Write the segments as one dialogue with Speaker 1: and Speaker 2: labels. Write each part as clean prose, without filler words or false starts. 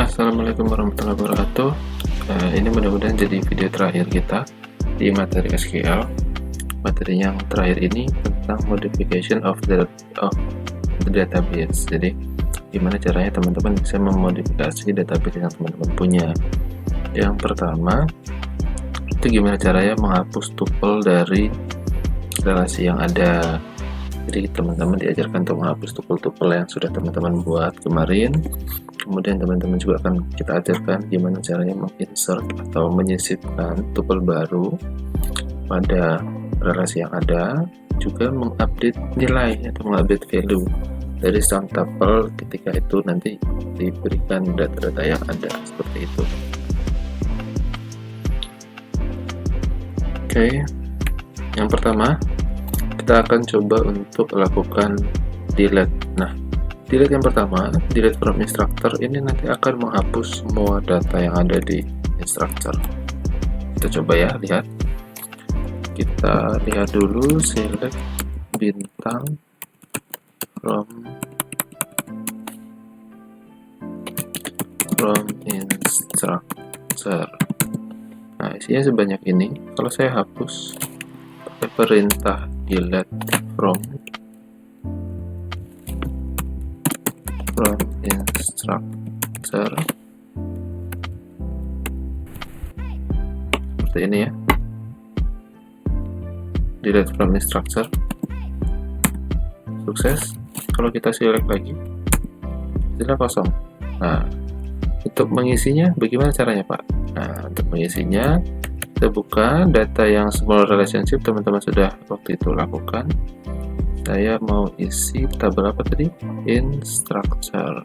Speaker 1: Assalamualaikum warahmatullahi wabarakatuh. Ini mudah-mudahan jadi video terakhir kita di materi SQL. Materi yang terakhir ini tentang modification of the database. Jadi gimana caranya teman-teman bisa memodifikasi database yang teman-teman punya. Yang pertama itu gimana caranya menghapus tuple dari relasi yang ada. Jadi teman-teman diajarkan untuk menghapus tuple-tuple yang sudah teman-teman buat kemarin. Kemudian teman-teman juga akan kita ajarkan gimana caranya menginsert atau menyisipkan tuple baru pada relasi yang ada, juga mengupdate nilai atau mengupdate value dari sang tuple ketika itu nanti diberikan data-data yang ada, seperti itu. Oke, yang pertama kita akan coba untuk lakukan delete. Nah, delete yang pertama, delete from instructor, ini nanti akan menghapus semua data yang ada di instructor. Kita coba ya, lihat. Kita lihat dulu, select bintang from instructor. Nah, isinya sebanyak ini. Kalau saya hapus pakai perintah delete from instructor, seperti ini ya, delete from instructor, sukses. Kalau kita select lagi, istilah kosong. Nah, untuk mengisinya bagaimana caranya, Pak? Nah, untuk mengisinya kita buka data yang small relationship, teman-teman sudah waktu itu lakukan. Saya mau isi tabel apa tadi? Instructor.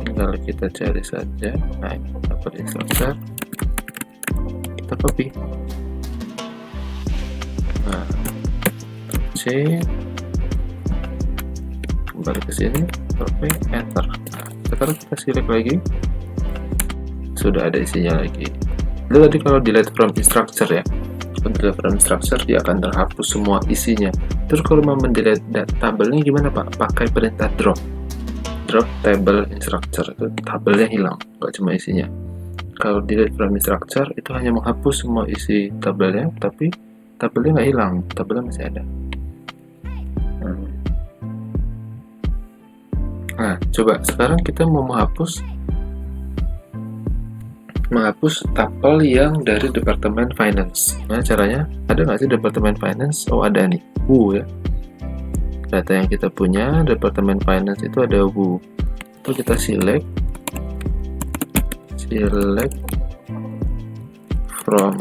Speaker 1: Tinggal kita cari saja. Nah, ini tabel instructor. Kita copy. Nah, C. Kembali ke sini, copy, enter. Nah, sekarang kita select lagi. Sudah ada isinya lagi. Itu tadi kalau delete from instructor ya. Delete from instructor dia akan terhapus semua isinya. Terus kalau mau mendelete tabelnya gimana, Pak? Pakai perintah drop table instructor, itu tabelnya hilang, nggak cuma isinya. Kalau delete from instructor itu hanya menghapus semua isi tabelnya, tapi tabelnya nggak hilang, tabelnya masih ada. Nah, coba sekarang kita mau menghapus tabel yang dari Departemen Finance. Gimana caranya? Ada nggak sih Departemen Finance? Oh, ada nih, WU ya. Data yang kita punya Departemen Finance itu ada WU. Itu kita select from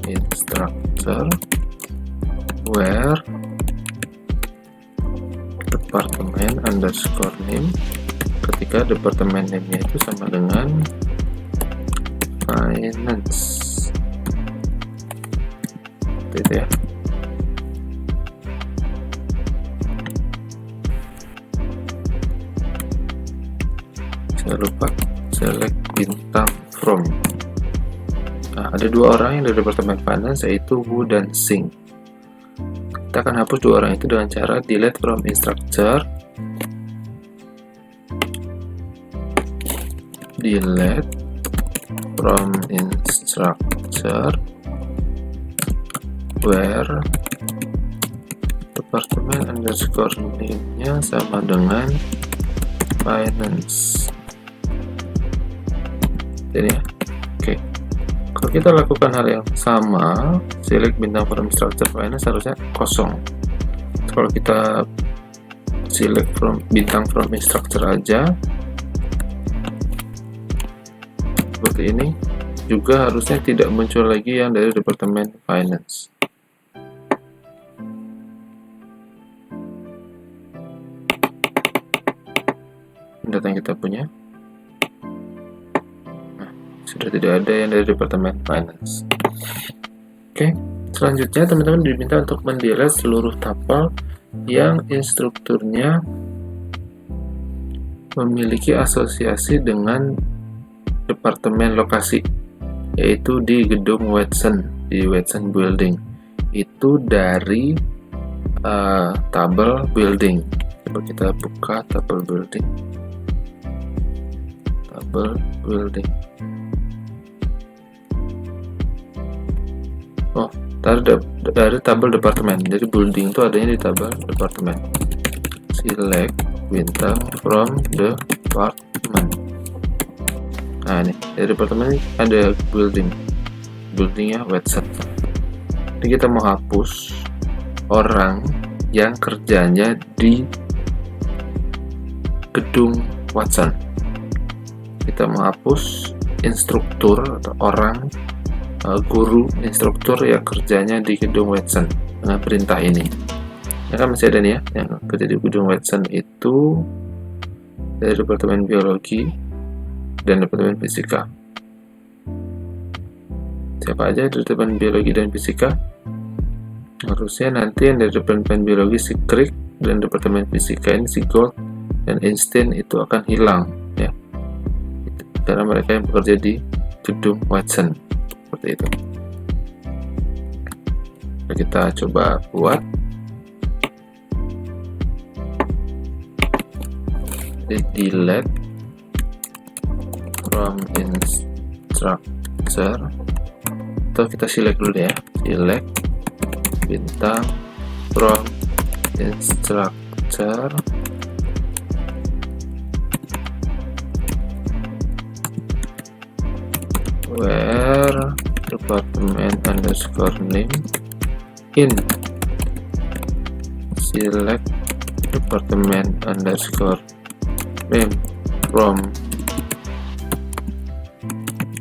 Speaker 1: instructor where departemen underscore name, ketika departemen name-nya itu sama dengan finance. Itu ya. Saya lupa select bintang from. Nah, ada dua orang yang dari departemen finance, yaitu Wu dan Sing. Kita akan hapus dua orang itu dengan cara delete from instructor, where departemen underscore name-nya sama dengan finance. Ini ya. Oke. Kalau kita lakukan hal yang sama, select bintang from instructor finance harusnya kosong. Kalau kita select bintang from instructor aja seperti ini, juga harusnya tidak muncul lagi yang dari departemen finance. Data yang kita punya, nah, sudah tidak ada yang dari departemen finance. Oke, selanjutnya teman-teman diminta untuk mendelete seluruh tabel yang instrukturnya memiliki asosiasi dengan departemen lokasi, yaitu di gedung Watson, di Watson Building. Itu dari tabel building. Coba kita buka tabel building. tabel building. Oh, dari tabel departemen. Jadi building itu adanya di tabel departemen. Select bintang from department. Nah, ini dari departemen ini ada buildingnya Watson. Jadi kita mau hapus orang yang kerjanya di gedung Watson. Kita menghapus instruktur atau orang guru instruktur yang kerjanya di gedung Watson dengan perintah ini. Ya kan masih ada nih ya, yang kerja di gedung Watson itu dari departemen biologi dan departemen fisika. Siapa aja dari departemen biologi dan fisika? Harusnya nanti yang dari departemen biologi si Crick dan departemen fisika ini si Gold dan Einstein itu akan hilang ya, karena mereka yang bekerja di gedung Watson seperti itu. Nah, kita coba buat. Delete from instructor, atau kita select dulu ya, select bintang from instructor where department underscore name in select department underscore name from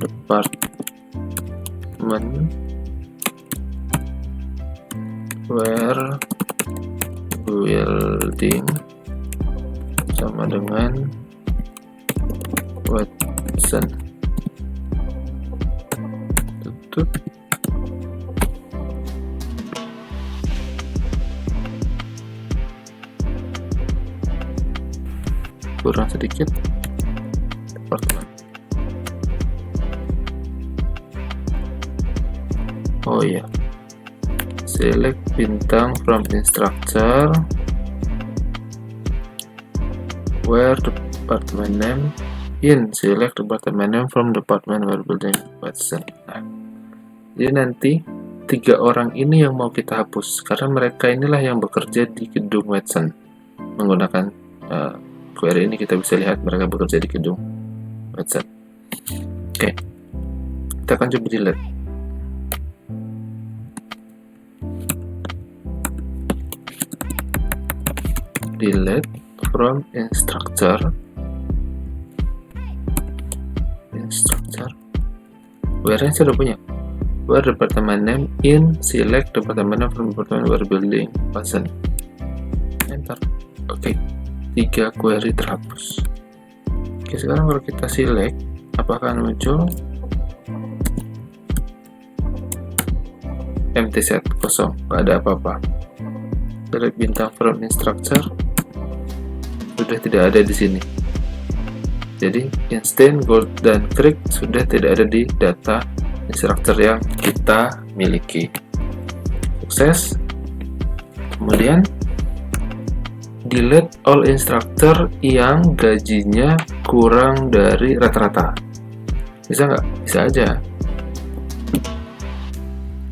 Speaker 1: department where building sama dengan Watson. Tutup. Kurang sedikit departemen. Oh iya, select bintang from instructor where department name in select department name from department where building Watson. Nah, jadi nanti 3 orang ini yang mau kita hapus karena mereka inilah yang bekerja di gedung Watson. Menggunakan query ini kita bisa lihat mereka bekerja di gedung Watson. Oke, kita akan coba delete. Delete from instructor where-nya sudah punya, where department name in select department name from department where building Watson. Enter. Oke, 3 query terhapus. Oke, sekarang kalau kita select, apakah muncul empty set, kosong, nggak ada apa-apa. Select bintang from instructor sudah tidak ada di sini. Jadi Einstein, Gold, dan Crick sudah tidak ada di data instructor yang kita miliki. Sukses. Kemudian delete all instructor yang gajinya kurang dari rata-rata. Bisa nggak? Bisa aja.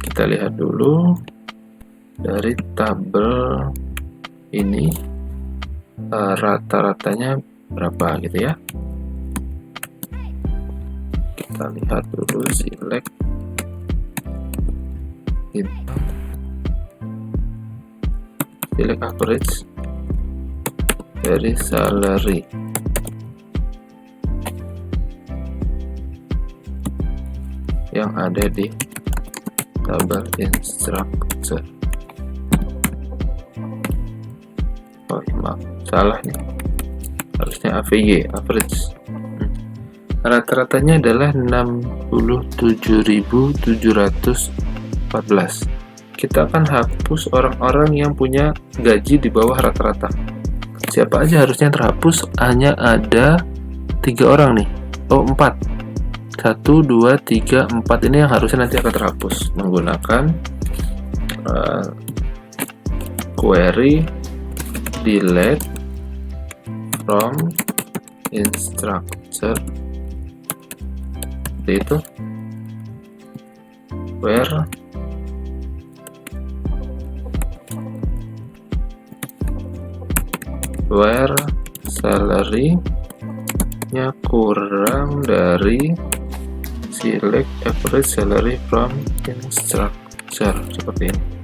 Speaker 1: Kita lihat dulu dari tabel ini rata-ratanya berapa gitu ya. Kita lihat dulu, select bintang, select average dari salary. Yang ada di tabel instructor. Oh maaf, salah nih, harusnya AVG, average. Rata-ratanya adalah 67.714. Kita akan hapus orang-orang yang punya gaji di bawah rata-rata. Siapa aja harusnya terhapus? Hanya ada 3 orang nih. Oh, 4. 1, 2, 3, 4 ini yang harusnya nanti akan terhapus menggunakan query delete from instructor seperti itu. Where salary-nya kurang dari select average salary from instructor, seperti ini.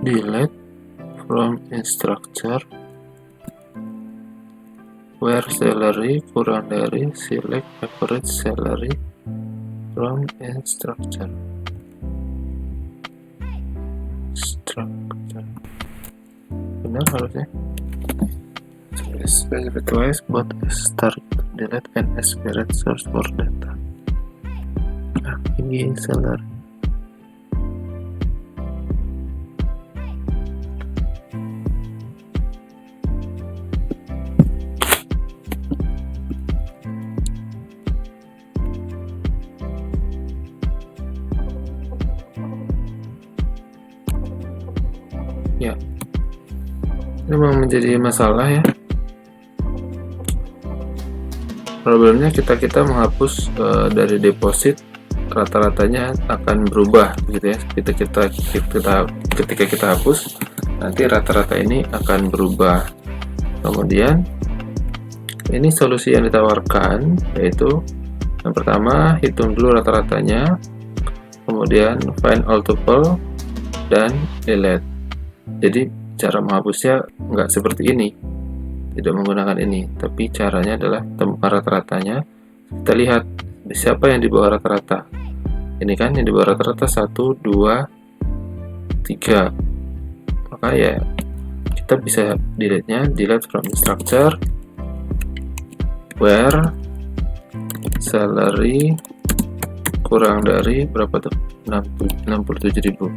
Speaker 1: Delete from instructor where salary kurang dari select average salary from instructor. Benar harusnya. Specify both start delete and aspirate source for data. Nah, ini salary. Ya, ini memang menjadi masalah ya. Problemnya kita menghapus dari deposit, rata-ratanya akan berubah gitu ya. Ketika kita hapus, nanti rata-rata ini akan berubah. Kemudian ini solusi yang ditawarkan, yaitu yang pertama hitung dulu rata-ratanya, kemudian find all tuple dan delete. Jadi cara menghapusnya nggak seperti ini, tidak menggunakan ini, tapi caranya adalah temukan rata-ratanya. Kita lihat siapa yang di bawah rata-rata. Ini kan yang di bawah rata-rata 1, 2, 3. Maka ya kita bisa delete from instructor where salary kurang dari berapa tuh, 67.000.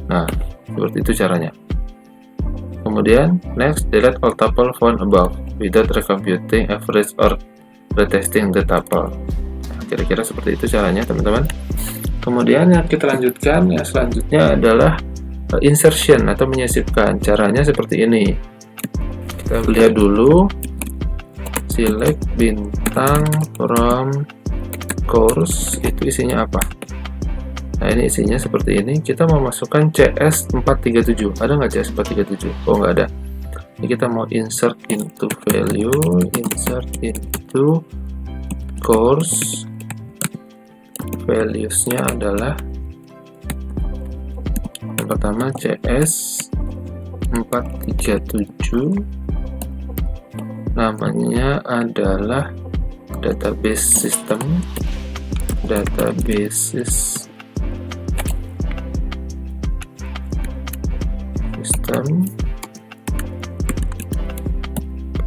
Speaker 1: Nah, seperti itu caranya. Kemudian next, delete all tuple found above without recomputing average or retesting the tuple. Nah, kira-kira seperti itu caranya, teman-teman. Kemudian yang kita lanjutkan, ya selanjutnya adalah insertion atau menyisipkan. Caranya seperti ini. Kita lihat dulu, select bintang from course, itu isinya apa. Nah, ini isinya seperti ini. Kita mau masukkan CS437. Ada nggak CS437? Oh, nggak ada. Ini kita mau insert into value, insert into course. Values-nya adalah yang pertama CS437. Namanya adalah database system,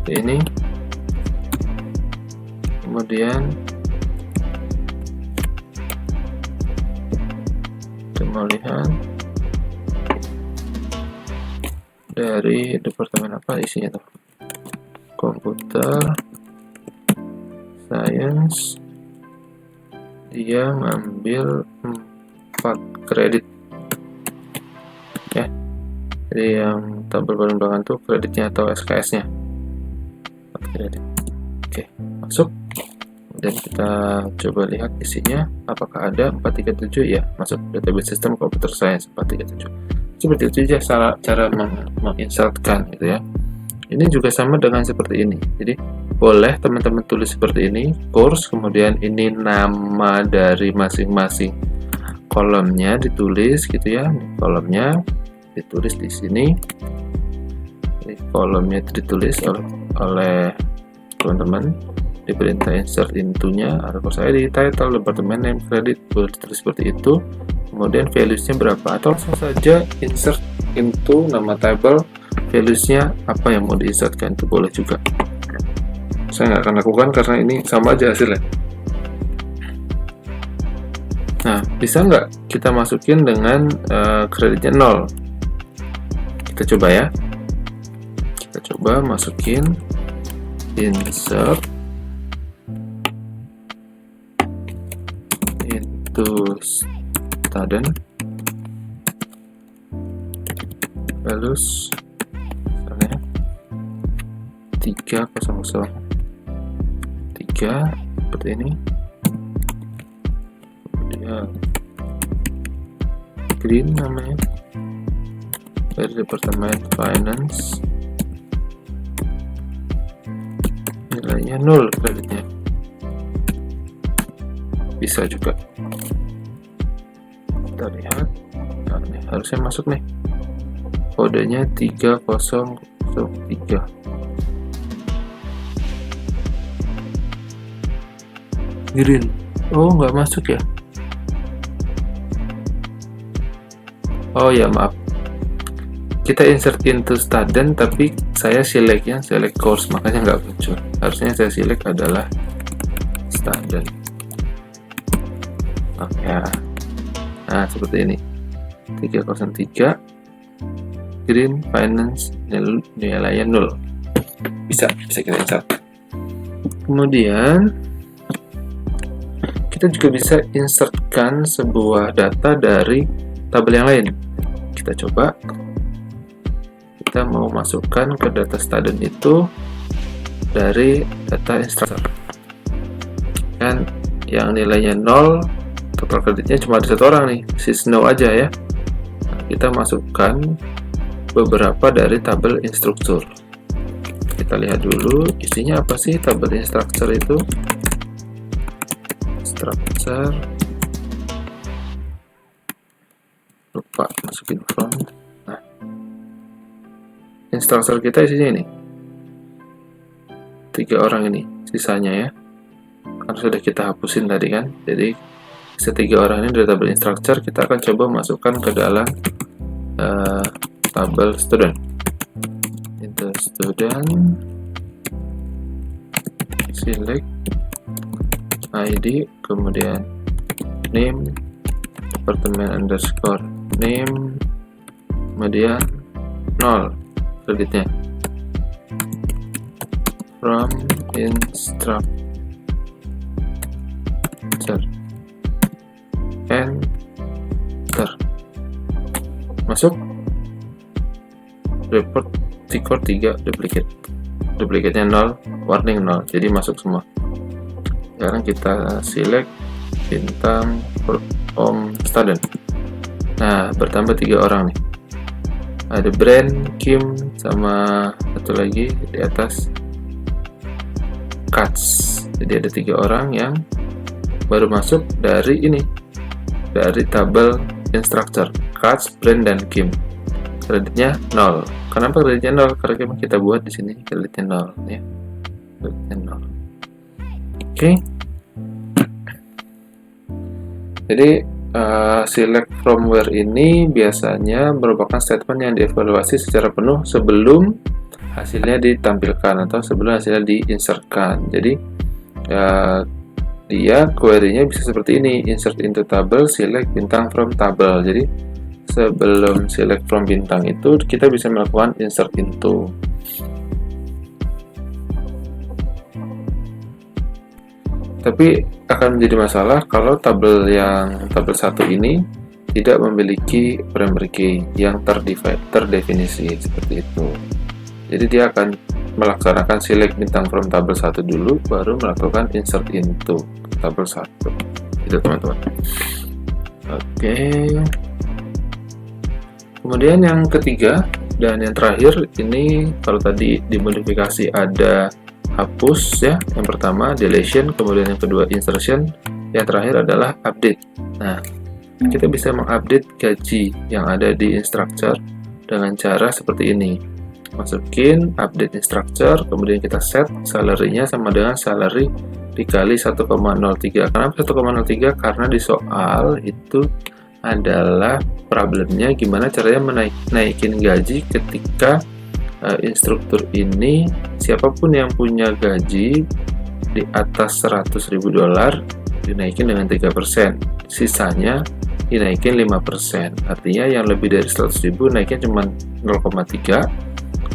Speaker 1: seperti ini. Kemudian kita mau lihat dari departemen apa isinya tuh, komputer science. Dia ngambil 4 kredit ya. Jadi yang tampil paling belakang tuh kreditnya atau SKS-nya. 4 kredit. Oke, masuk. Dan kita coba lihat isinya apakah ada 437 ya, masuk database system computer science 437. Seperti itu saja cara menginsertkan gitu ya. Ini juga sama dengan seperti ini. Jadi boleh teman-teman tulis seperti ini, course, kemudian ini nama dari masing-masing kolomnya ditulis gitu ya. Kolomnya ditulis di sini. Ini kolomnya ditulis oleh teman-teman di perintah insert into-nya, atau saya di title, departemen, name, credit, boleh ditulis seperti itu. Kemudian values-nya berapa, atau langsung saja insert into nama table, values-nya apa yang mau diinsertkan, itu boleh juga. Saya nggak akan lakukan karena ini sama aja hasilnya. Nah, bisa nggak kita masukin dengan kreditnya 0? Kita coba ya. Kita coba masukin insert into student values misalnya 300 3 seperti ini, kemudian green namanya dari departemen finance, nilainya 0 kreditnya. Bisa juga kita lihat. Nah, ini harusnya masuk nih, kodenya 3003. Green. Oh, nggak masuk ya. Oh ya, maaf, kita insert into student tapi saya select course, makanya nggak muncul. Harusnya saya select adalah student. Oke ya. Nah, seperti ini 303 green finance, nilainya 0. Bisa kita insert. Kemudian kita juga bisa insertkan sebuah data dari tabel yang lain. Kita coba, kita mau masukkan ke data student itu dari data instructor. Kan yang nilainya 0, total kreditnya cuma ada 1 orang nih, si Snow aja ya. Nah, kita masukkan beberapa dari tabel instruktur. Kita lihat dulu isinya apa sih tabel instruktur itu. Structure, lupa masukin from. Nah, instruktur kita isinya ini 3 orang ini, sisanya ya kan sudah kita hapusin tadi kan. Jadi setiga orang ini dari tabel instruktur kita akan coba masukkan ke dalam tabel student. Into student, select ID, kemudian name, departemen underscore name, kemudian 0 kreditnya, from instructor, enter, masuk. Report record 3 duplicate-nya 0, warning 0, jadi masuk semua. Sekarang kita select bintang from student. Nah, bertambah 3 orang nih. Ada Brand, Kim, sama satu lagi di atas Cuts. Jadi ada 3 orang yang baru masuk dari ini, dari tabel instructor Cuts, Brand, dan Kim. Kreditnya 0. Kenapa kreditnya 0? Karena kita buat di sini kreditnya 0 ya. Kreditnya 0. Oke. Jadi select from where ini biasanya merupakan statement yang dievaluasi secara penuh sebelum hasilnya ditampilkan atau sebelum hasilnya diinsertkan. Jadi dia query-nya bisa seperti ini, insert into table, select bintang from table. Jadi sebelum select from bintang itu kita bisa melakukan insert into. Tapi akan menjadi masalah kalau tabel 1 ini tidak memiliki primary key yang terdefinisi seperti itu. Jadi dia akan melaksanakan select bintang from tabel 1 dulu, baru melakukan insert into tabel 1. Itu teman-teman. Oke. Kemudian yang ketiga dan yang terakhir ini, kalau tadi dimodifikasi ada hapus ya, yang pertama deletion, kemudian yang kedua insertion, yang terakhir adalah update. Nah, kita bisa mengupdate gaji yang ada di instructor dengan cara seperti ini. Masukin update instructor, kemudian kita set salary-nya sama dengan salary dikali 1,03. Kenapa 1,03? Karena di soal itu adalah problemnya gimana caranya naikin gaji ketika instruktur ini, siapapun yang punya gaji di atas $100.000 dinaikin dengan 3%, sisanya dinaikin 5%. Artinya yang lebih dari 100.000 naiknya cuma 0,3,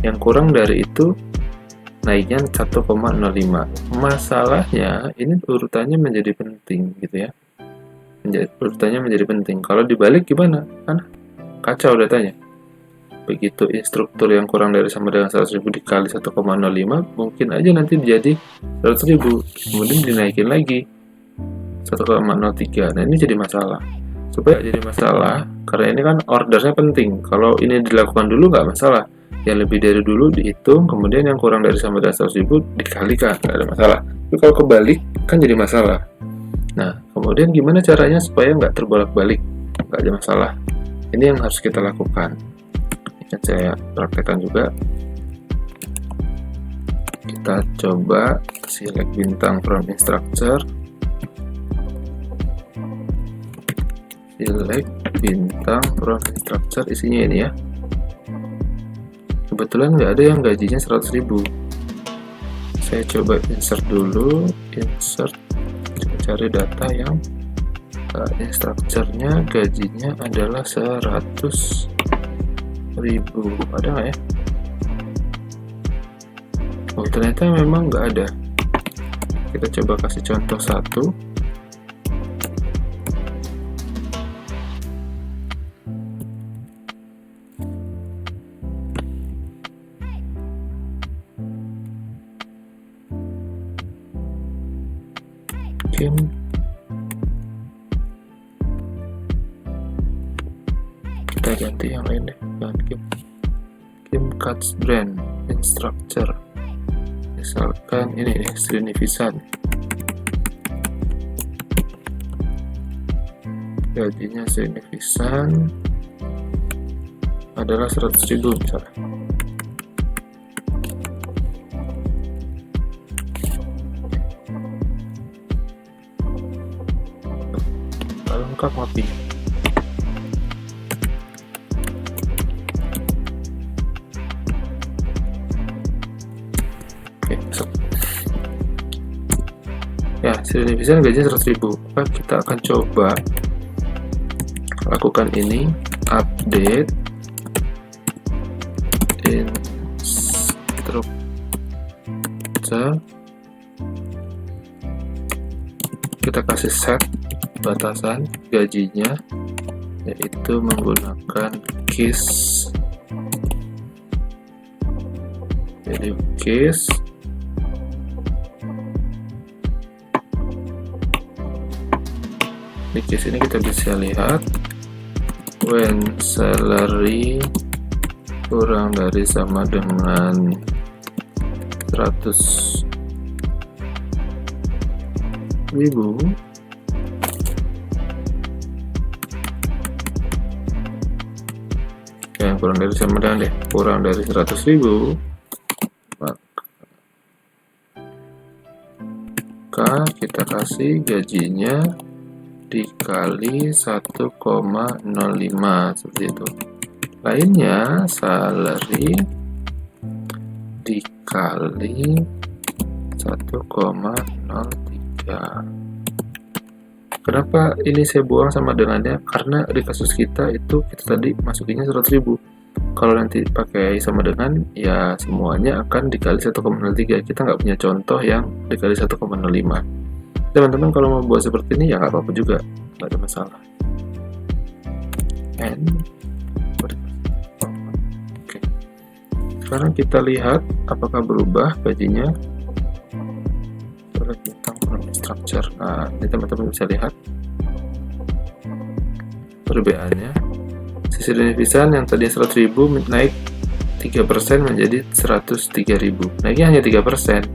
Speaker 1: yang kurang dari itu naiknya 1,05. Masalahnya ini urutannya menjadi penting gitu ya. Urutannya menjadi penting. Kalau dibalik gimana? Kan kacau datanya. Begitu instruktur yang kurang dari sama dengan 100.000 dikali 1,05, mungkin aja nanti jadi 100.000, kemudian dinaikin lagi 1,03. Nah ini jadi masalah. Supaya jadi masalah, karena ini kan ordernya penting. Kalau ini dilakukan dulu nggak masalah. Yang lebih dari dulu dihitung, kemudian yang kurang dari sama dengan 100.000 dikalikan, nggak ada masalah. Tapi kalau kebalik kan jadi masalah. Nah kemudian gimana caranya supaya nggak terbolak-balik, nggak ada masalah. Ini yang harus kita lakukan. Yang saya praktekkan juga. Kita coba select bintang from instructor, select bintang from instructor, isinya ini ya. Kebetulan nggak ada yang gajinya 100.000. Saya coba insert dulu, insert, cari data yang instructor-nya gajinya adalah 100.000. Ada nggak ya? Oh ternyata memang nggak ada. Kita coba kasih contoh satu. Kita ganti yang lain deh, jangan Kim Cuts Brand Instructor, misalkan ini nih, Srinivisan, gajinya Srinivisan adalah 100.000 misalnya. Lengkap ngopi. Oke, masuk. Ya, Srinivisan gajinya 100.000. Kita akan coba lakukan ini, update instructor. Kita kasih set batasan gajinya, yaitu menggunakan case. Jadi case di case ini kita bisa lihat when salary kurang dari sama dengan 100.000, yang kurang dari sama dengan kurang dari 100.000, maka kita kasih gajinya dikali 1,05 seperti itu. Lainnya salary dikali 1,03. Kenapa ini saya buang sama dengannya? Karena di kasus kita itu kita tadi masukinnya 100.000. Kalau nanti pakai sama dengan, ya semuanya akan dikali 1,03. Kita nggak punya contoh yang dikali 1,05. Teman-teman kalau mau buat seperti ini ya nggak apa-apa juga, nggak ada masalah. Oke. Sekarang kita lihat apakah berubah gajinya. Structure. Nah, ini teman-teman bisa lihat perbedaannya. Sisi Srinivisan yang tadi 100.000 naik 3% menjadi 103.000. Naiknya hanya 3%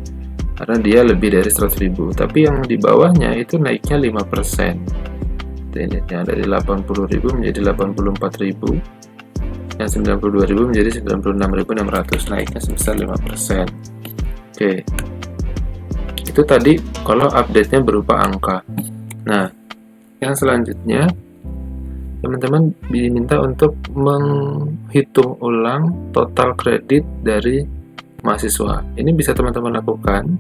Speaker 1: karena dia lebih dari 100.000. Tapi yang di bawahnya itu naiknya 5%. Ini yang dari 80.000 menjadi 84.000. Yang 92.000 menjadi 96.600. Naiknya sebesar 5%. Oke. Itu tadi kalau update-nya berupa angka. Nah, yang selanjutnya teman-teman diminta untuk menghitung ulang total kredit dari mahasiswa. Ini bisa teman-teman lakukan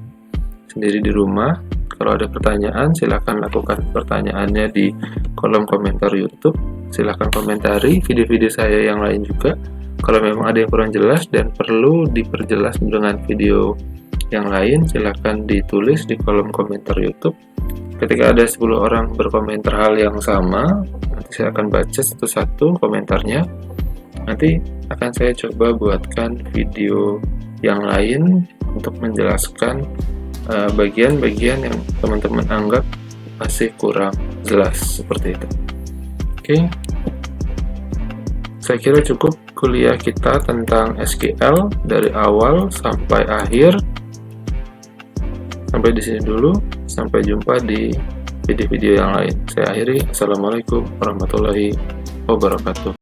Speaker 1: sendiri di rumah. Kalau ada pertanyaan, silakan lakukan pertanyaannya di kolom komentar YouTube. Silakan komentari video-video saya yang lain juga. Kalau memang ada yang kurang jelas dan perlu diperjelas dengan video yang lain, silakan ditulis di kolom komentar YouTube. Ketika ada 10 orang berkomentar hal yang sama, nanti saya akan baca satu-satu komentarnya. Nanti akan saya coba buatkan video yang lain untuk menjelaskan bagian-bagian yang teman-teman anggap masih kurang jelas, seperti itu. Oke, saya kira cukup kuliah kita tentang SQL dari awal sampai akhir. Sampai di sini dulu, sampai jumpa di video-video yang lain. Saya akhiri, assalamualaikum warahmatullahi wabarakatuh.